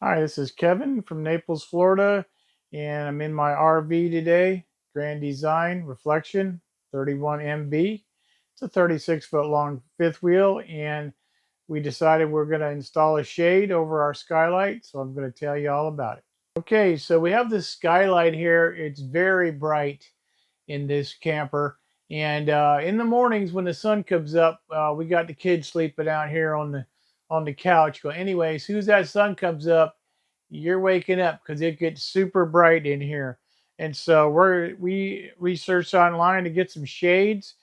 Hi, this is Kevin from Naples, Florida, and I'm in my RV today. Grand Design Reflection 31 MB. It's a 36-foot long fifth wheel, and we decided we're going to install a shade over our skylight, so I'm going to tell you all about it. Okay, so we have this skylight here. It's very bright in this camper, and in the mornings when the sun comes up, we got the kids sleeping out here on the couch. But anyway, as soon as that sun comes up, you're waking up because it gets super bright in here. And so we researched online to get some shades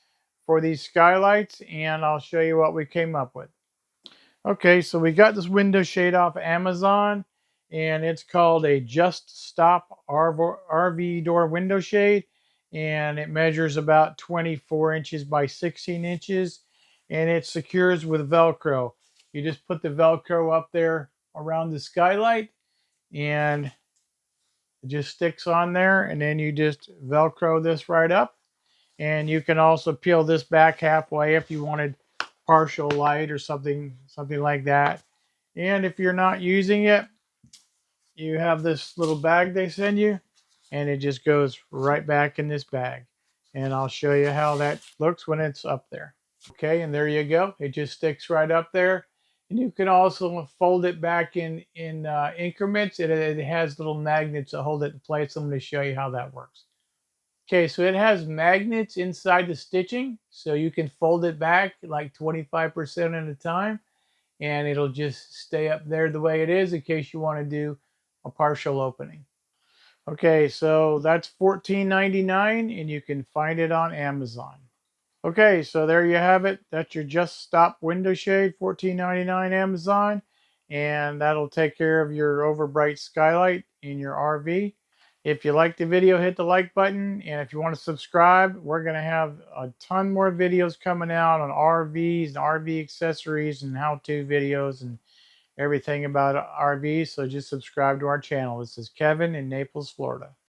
for these skylights, and I'll show you what we came up with. Okay, so we got this window shade off Amazon, and it's called a Just Stop RV door window shade, and it measures about 24 inches by 16 inches, and it secures with Velcro. You just put the Velcro up there around the skylight, and it just sticks on there, and then you just Velcro this right up. And you can also peel this back halfway if you wanted partial light or something like that. And if you're not using it, you have this little bag they send you, and it just goes right back in this bag. And I'll show you how that looks when it's up there. Okay, and there you go. It just sticks right up there. And you can also fold it back in increments. It has little magnets that hold it in place. I'm going to show you how that works. Okay, so it has magnets inside the stitching, so you can fold it back like 25% at a time, and it'll just stay up there the way it is in case you want to do a partial opening. Okay, so that's $14.99, and you can find it on Amazon. Okay, so there you have it. That's your Just Stop window shade, $14.99 Amazon, and that'll take care of your overbright skylight in your RV. If you like the video, hit the like button, and if you want to subscribe, we're going to have a ton more videos coming out on RVs and RV accessories and how-to videos and everything about RVs, so just subscribe to our channel. This is Kevin in Naples, Florida.